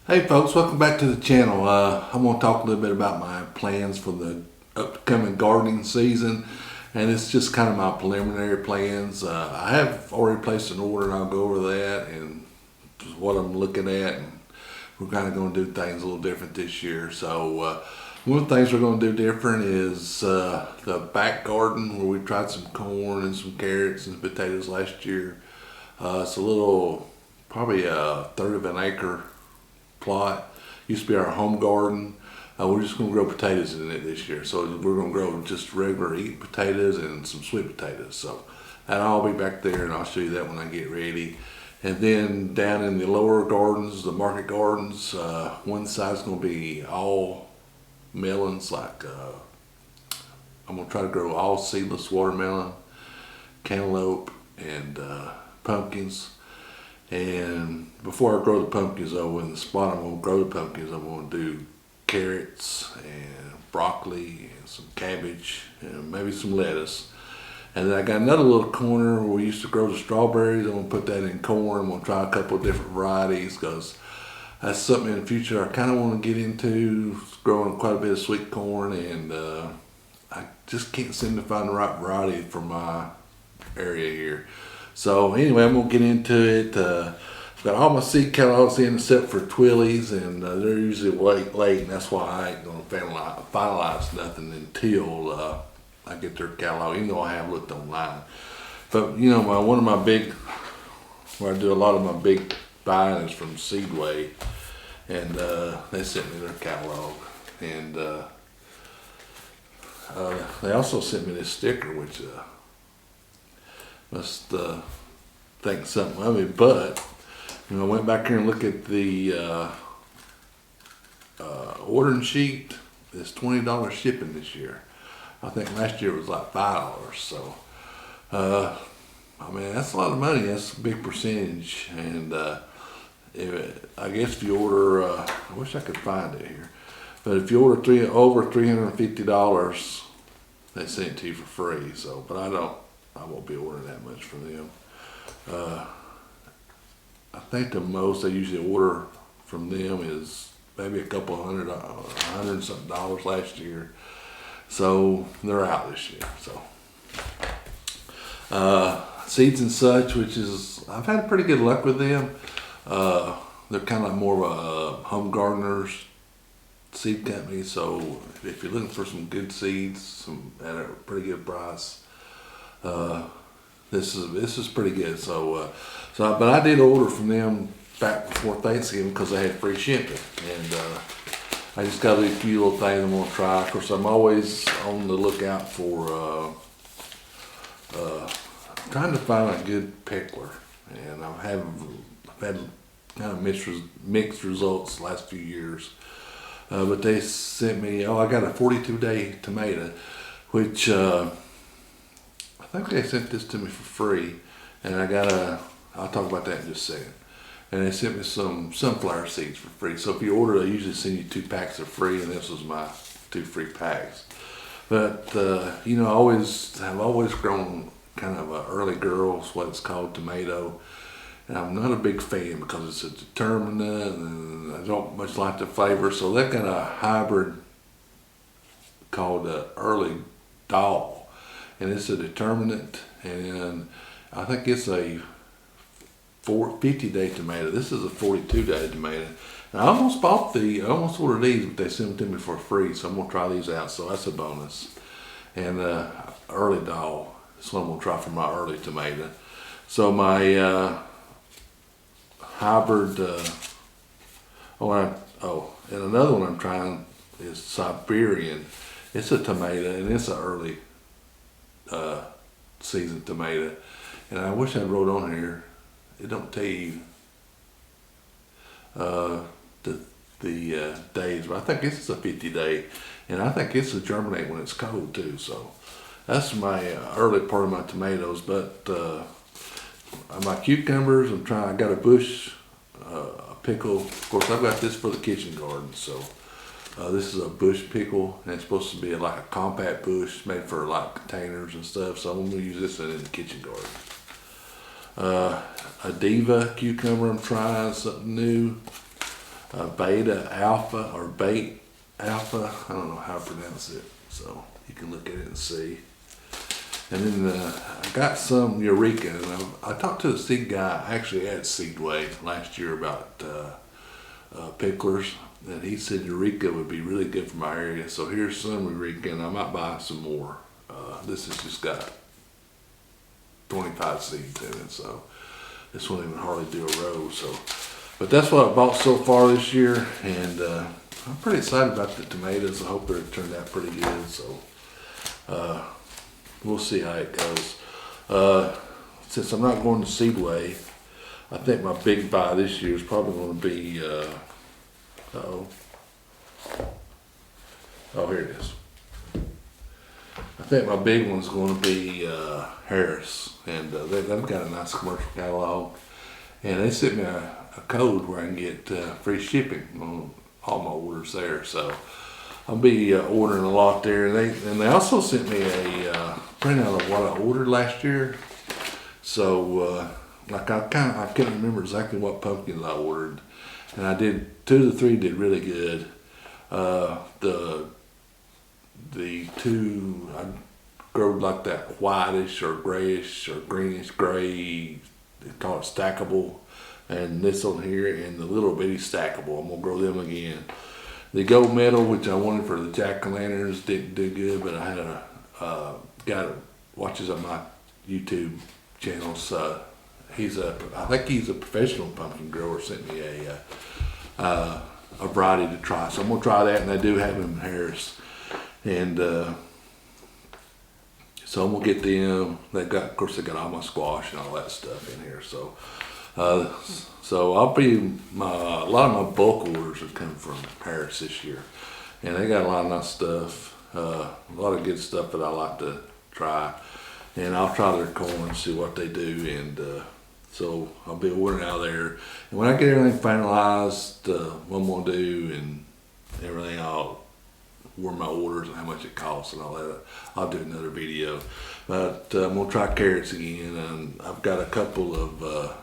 Hey folks, welcome back to the channel. I'm going to talk a little bit about my plans for the upcoming gardening season, and it's just kind of my preliminary plans. I have already placed an order, and I'll go over that and what I'm looking at, and we're kind of going to do things a little different this year. So one of the things we're going to do different is the back garden, where we tried some corn and some carrots and potatoes last year. It's a little, probably a third of an acre plot. Used to be our home garden. We're just going to grow potatoes in it this year. So we're going to grow just regular eat potatoes and some sweet potatoes. So that'll all be back there, and I'll show you that when I get ready. And then down in the lower gardens, the market gardens, one side's going to be all melons. I'm going to try to grow all seedless watermelon, cantaloupe, and pumpkins. And before I grow the pumpkins, though, in the spot I'm going to grow the pumpkins, I'm going to do carrots and broccoli and some cabbage and maybe some lettuce. And then I got another little corner where we used to grow the strawberries. I'm going to put that in corn. I'm going to try a couple of different varieties because that's something in the future I kind of want to get into, growing quite a bit of sweet corn. And I just can't seem to find the right variety for my area here. So anyway, I'm going to get into it. I've got all my seed catalogs in except for Twillies, and they're usually late, and that's why I ain't going to finalize nothing until I get their catalog, even though I have looked online. But you know, where I do a lot of my big buying is from Seedway, and they sent me their catalog, and they also sent me this sticker, which must think something of it. But you know, I went back here and looked at the ordering sheet. It's $20 shipping this year. I think last year it was like $5. So I mean, that's a lot of money. That's a big percentage. And I guess if you order, I wish I could find it here, but if you order over $350, they send it to you for free. So, but I won't be ordering that much from them. I think the most I usually order from them is maybe a couple of $100 and something last year. So they're out this year. So Seeds and Such, which is, I've had pretty good luck with them. They're kind of like more of a home gardeners seed company. So if you're looking for some good seeds, at a pretty good price, this is pretty good. But I did order from them back before Thanksgiving because they had free shipping, and I just got a few little things I'm gonna try. Of course, I'm always on the lookout for trying to find a good pickler, and I've had kind of mixed results the last few years. But they sent me, I got a 42-day tomato, which I think they sent this to me for free, and I'll talk about that in just a second. And they sent me some sunflower seeds for free. So if you order, they usually send you 2 packs for free, and this was my 2 free packs. But you know, I've always grown kind of an early girl, is what it's called, tomato. And I'm not a big fan because it's a determinant, and I don't much like the flavor. So they've got a hybrid called Early Doll, and it's a determinant, and I think it's a 50-day tomato. This is a 42-day tomato. And I almost ordered these, but they sent them to me for free, so I'm gonna try these out. So that's a bonus. And Early Doll, that's what I'm gonna try for my early tomato. So my hybrid, and another one I'm trying is Siberian. It's a tomato, and it's an early season tomato. And I wish I wrote on here, it don't tell you the days, but I think this is a 50-day, and I think it's a germinate when it's cold too. So that's my early part of my tomatoes. But my cucumbers, I got a bush pickle. Of course, I've got this for the kitchen garden. So this is a bush pickle, and it's supposed to be like a compact bush made for like containers and stuff. So I'm gonna use this in the kitchen garden. A Diva cucumber, I'm trying something new. beta alpha or bait alpha. I don't know how to pronounce it, so you can look at it and see. And then I got some Eureka, and I talked to a seed guy. I actually at Seedway last year about picklers, and he said Eureka would be really good for my area. So here's some Eureka, and I might buy some more. This has just got 25 seeds in it, so this won't even hardly do a row. So, but that's what I bought so far this year, and I'm pretty excited about the tomatoes. I hope they're turned out pretty good. So we'll see how it goes. Since I'm not going to Seedway, I think my big buy this year is probably going to be, oh, here it is. I think my big one's going to be Harris, and they've got a nice commercial catalog, and they sent me a code where I can get free shipping on all my orders there. So I'll be ordering a lot there. And they also sent me a printout of what I ordered last year. So like I can't remember exactly what pumpkins I ordered, and I did 2 to 3 did really good. The 2 I growed like that whitish or grayish or greenish gray. They call it stackable, and this one here and the little bitty stackable. I'm gonna grow them again. The gold medal, which I wanted for the jack-o'-lanterns, didn't do good, but I had a guy that watches on my YouTube channels. I think he's a professional pumpkin grower. Sent me a variety to try, so I'm gonna try that, and I do have them in Harris, and so I'm gonna get them. Of course, they got all my squash and all that stuff in here. So, so I'll be a lot of my bulk orders have come from Harris this year, and they got a lot of nice stuff, a lot of good stuff that I like to try, and I'll try their corn and see what they do, and so I'll be ordering out of there. And when I get everything finalized, what I'm gonna do and everything, I'll where my orders and how much it costs and all that. I'll do another video, but I'm gonna try carrots again, and I've got a couple of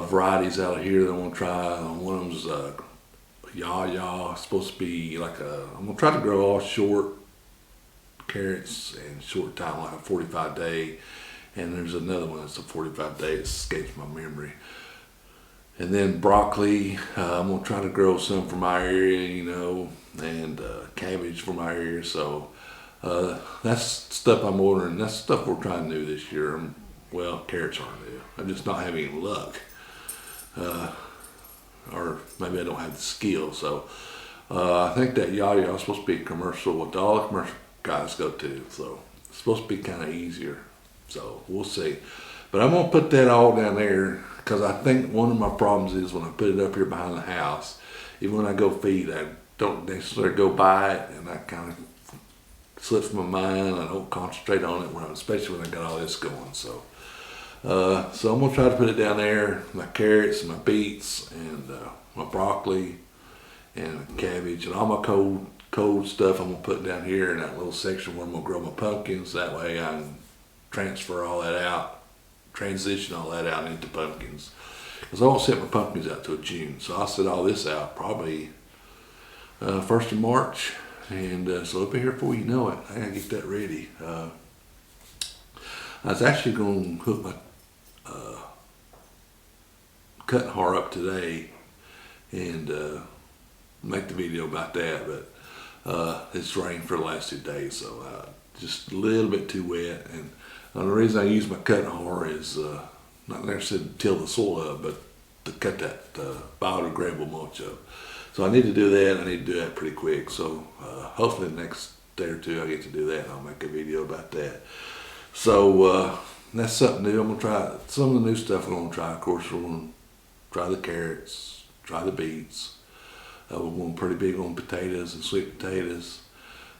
varieties out of here that I'm gonna try. One of them's yah. It's supposed to be like I'm gonna try to grow all short carrots and short time, like a 45 day. And there's another one that's a 45 day. It escapes my memory. And then broccoli, I'm gonna try to grow some for my area, and cabbage for my area. So that's stuff I'm ordering. That's stuff we're trying to do this year. Well, carrots aren't new. I'm just not having any luck. Or maybe I don't have the skill. So I think that yah is supposed to be a commercial, what all the commercial guys go to. So it's supposed to be kind of easier. So we'll see. But I'm gonna put that all down there, because I think one of my problems is when I put it up here behind the house, even when I go feed, I don't necessarily go by it, and that kind of slips my mind. I don't concentrate on it, especially when I got all this going. So so I'm gonna try to put it down there, my carrots and my beets and my broccoli and cabbage and all my cold stuff. I'm gonna put down here in that little section where I'm gonna grow my pumpkins. That way I can transition all that out into pumpkins. Because I won't set my pumpkins out till June, so I'll set all this out probably 1st of March, and so it'll be here before you know it. I gotta get that ready. I was actually going to hook my cutting har up today and make the video about that, but it's rained for the last 2 days, so just a little bit too wet. And the reason I use my cutting har is not necessarily to till the soil up, but to cut that biodegradable mulch up. So I need to do that. I need to do that pretty quick. So hopefully the next day or two I get to do that, and I'll make a video about that. So that's something new. I'm gonna try some of the new stuff. I'm gonna try. Of course, we're gonna try the carrots, try the beets. We're going pretty big on potatoes and sweet potatoes.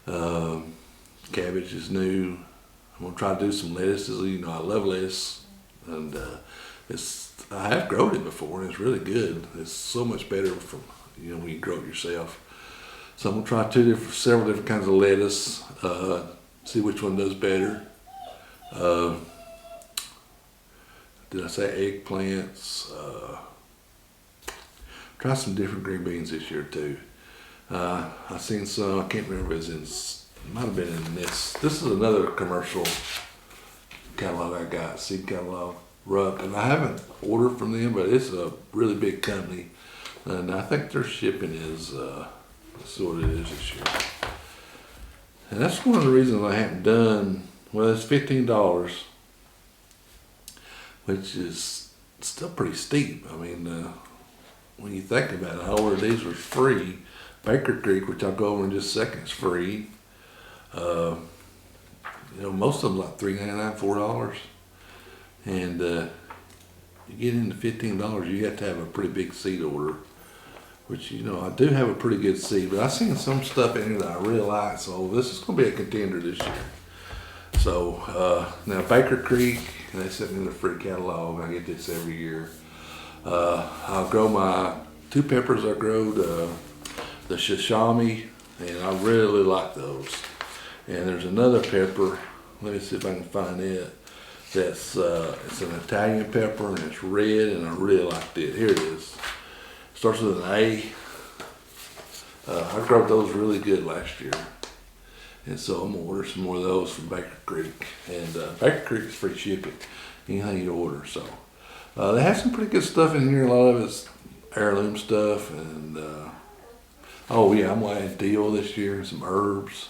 Cabbage is new. I'm gonna try to do some lettuces. I love lettuce, and I have grown it before, and it's really good. It's so much better from when you grow it yourself. So I'm gonna try several different kinds of lettuce. See which one does better. Did I say eggplants? try some different green beans this year too. I seen some, I can't remember if it was it might have been in this. This is another commercial catalog I got, seed catalog, Ruck, and I haven't ordered from them, but it's a really big company, and I think their shipping is, let's see what it is this year. And that's one of the reasons I haven't done, well, it's $15, which is still pretty steep. I mean, when you think about it, I ordered these for free. Baker Creek, which I'll go over in just a second, is free. You know, most of them like $3.99, $4. And you get into $15, you got to have a pretty big seed order, which, you know, I do have a pretty good seed, but I've seen some stuff in here that I really like, so this is going to be a contender this year. So now Baker Creek, they sent me the free catalog. I get this every year. I'll grow my 2 peppers. I grow the Shishami, and I really like those. And there's another pepper, let me see if I can find it, that's it's an Italian pepper, and it's red, and I really liked it. Here it is. Starts with an A. I grew those really good last year, and so I'm gonna order some more of those from Baker Creek. And Baker Creek is free shipping, anything you order. So they have some pretty good stuff in here. A lot of it's heirloom stuff, and oh yeah, I'm gonna add dill this year, some herbs,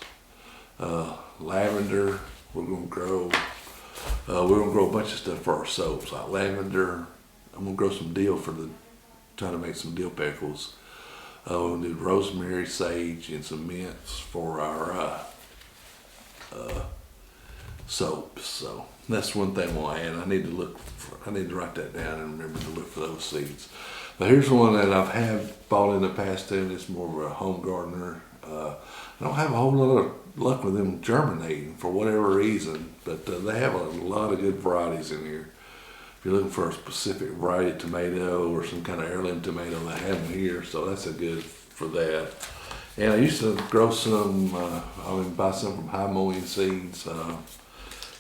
lavender. We're gonna grow a bunch of stuff for our soaps, like lavender. I'm gonna grow some dill trying to make some dill pickles. We'll do rosemary, sage, and some mints for our soaps. So that's one thing we'll add. I need to write that down and remember to look for those seeds. But here's one that I have bought in the past too, and it's more of a home gardener. I don't have a whole lot of luck with them germinating for whatever reason, but they have a lot of good varieties in here. If you're looking for a specific variety of tomato or some kind of heirloom tomato, they have them here, so that's a good for that. And I used to grow some, I would buy some from High Mowing Seeds.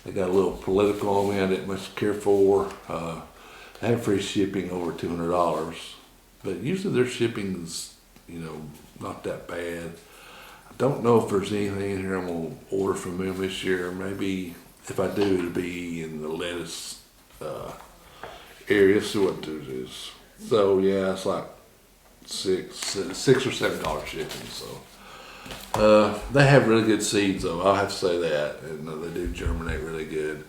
They got a little political on me I didn't much care for. They have free shipping over $200, but usually their shipping's, you know, not that bad. I don't know if there's anything in here I'm gonna order from them this year. Maybe if I do, it'll be in the lettuce area. See what this is. So yeah, it's like $6 or $7 shipping. So they have really good seeds, though. I'll have to say that, and they do germinate really good.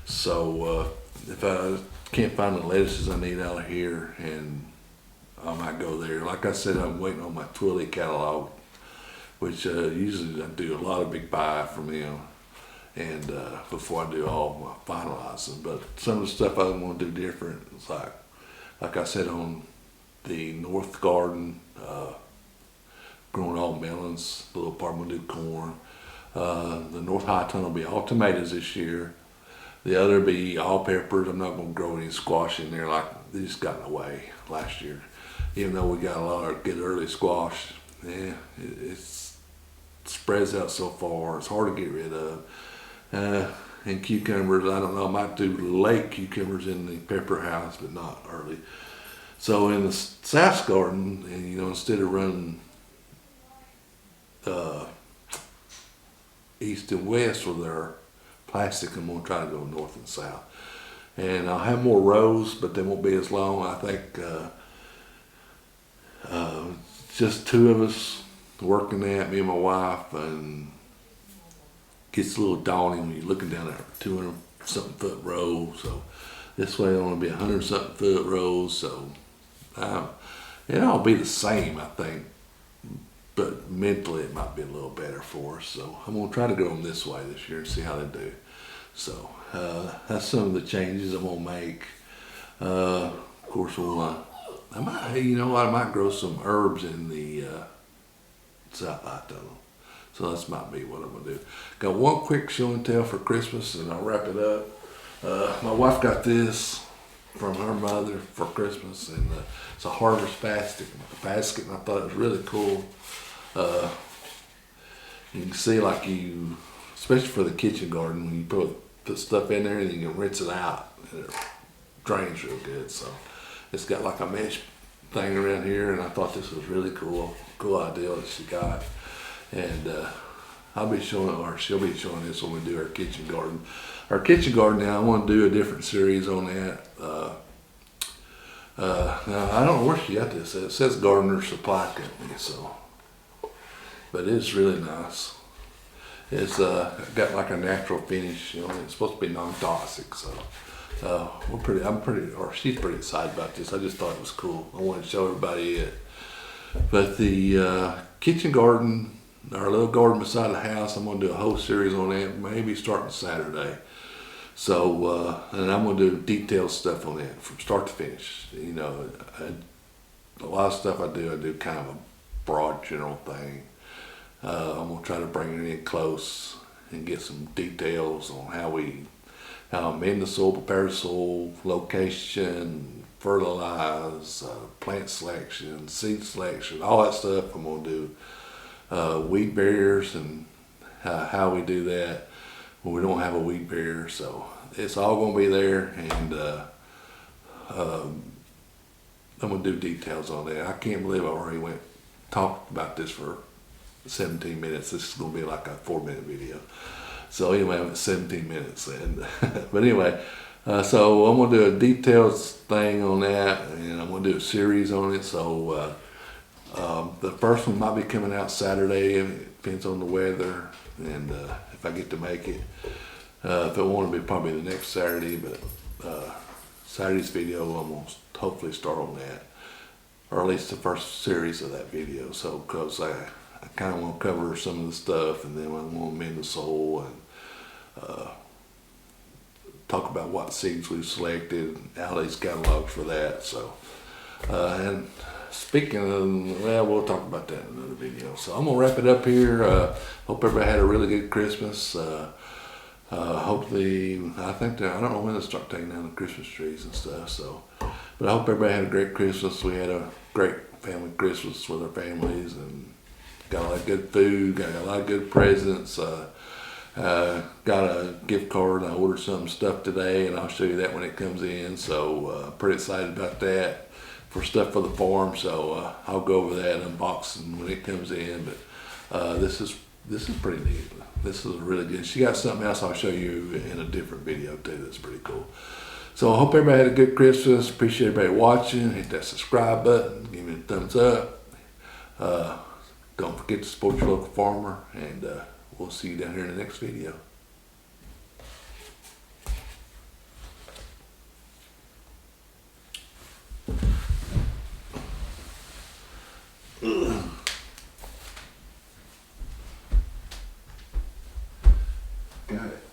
So if I can't find the lettuces I need out of here, and I might go there. Like I said, I'm waiting on my Twilly catalog, which usually I do a lot of big buy from them, and before I do all my finalizing. But some of the stuff I want to do different. It's like I said on the North Garden, growing all melons. The little part I'm gonna do corn. The North High Tunnel will be all tomatoes this year. The other will be all peppers. I'm not gonna grow any squash in there, like they just got in the way last year. Even though we got a lot of good early squash, yeah, it spreads out so far. It's hard to get rid of. And cucumbers, I don't know. I might do late cucumbers in the pepper house, but not early. So in the South Garden, and you know, instead of running east and west with their plastic, I'm gonna try to go north and south. And I'll have more rows, but they won't be as long. I think just 2 of us working that, me and my wife, and gets a little daunting when you're looking down at 200-something foot row. So this way it'll only be 100-something foot rows. So it'll be the same, I think, but mentally it might be a little better for us. So I'm gonna try to go them this way this year and see how they do. So that's some of the changes I'm gonna make. Of course, I might, you know, I might grow some herbs in the South High Tunnel. So that's might be what I'm gonna do. Got one quick show and tell for Christmas, and I'll wrap it up. My wife got this from her mother for Christmas, and it's a harvest basket, and I thought it was really cool. You can see, like, especially for the kitchen garden, when you put stuff in there and you can rinse it out, and it drains real good. So it's got like a mesh thing around here, and I thought this was really cool idea that she got. And I'll be showing, or she'll be showing this when we do our kitchen garden. Our kitchen garden now, I want to do a different series on that. Now I don't know where she got this. It says Gardener Supply Company, so, but it's really nice. It's got like a natural finish, you know. It's supposed to be non-toxic, so she's pretty excited about this. I just thought it was cool. I wanted to show everybody it. But the kitchen garden, our little garden beside the house, I'm gonna do a whole series on that, maybe starting Saturday. So, and I'm gonna do detailed stuff on that from start to finish. You know, a lot of stuff I do kind of a broad general thing. I'm gonna try to bring it in close and get some details on how I amend the soil, prepare the soil, location, fertilize, plant selection, seed selection, all that stuff. I'm gonna do weed barriers and how we do that when we don't have a weed barrier. So it's all gonna be there, and I'm gonna do details on that. I can't believe I already talked about this for 17 minutes. This is gonna be like a 4-minute video. So anyway, I'm at 17 minutes then. But anyway, so I'm gonna do a detailed thing on that, and I'm gonna do a series on it. So the first one might be coming out Saturday. It depends on the weather and if I get to make it. If it won't, it'll be probably the next Saturday, but Saturday's video, I'm gonna hopefully start on that, or at least the first series of that video. So, because I kind of want to cover some of the stuff, and then I want to amend the soil and talk about what seeds we've selected, Allie's catalogs for that. So, and speaking of, well, we'll talk about that in another video. So I'm gonna wrap it up here. Hope everybody had a really good Christmas. Hopefully, I don't know when to start taking down the Christmas trees and stuff. So, but I hope everybody had a great Christmas. We had a great family Christmas with our families, and got a lot of good food, got a lot of good presents. Got a gift card. I ordered some stuff today, and I'll show you that when it comes in. So pretty excited about that for stuff for the farm. So I'll go over that unboxing when it comes in. But this is pretty neat. This is really good. She got something else I'll show you in a different video too. That's pretty cool. So I hope everybody had a good Christmas. Appreciate everybody watching. Hit that subscribe button. Give me a thumbs up. Don't forget to support your local farmer, and we'll see you down here in the next video. Got it.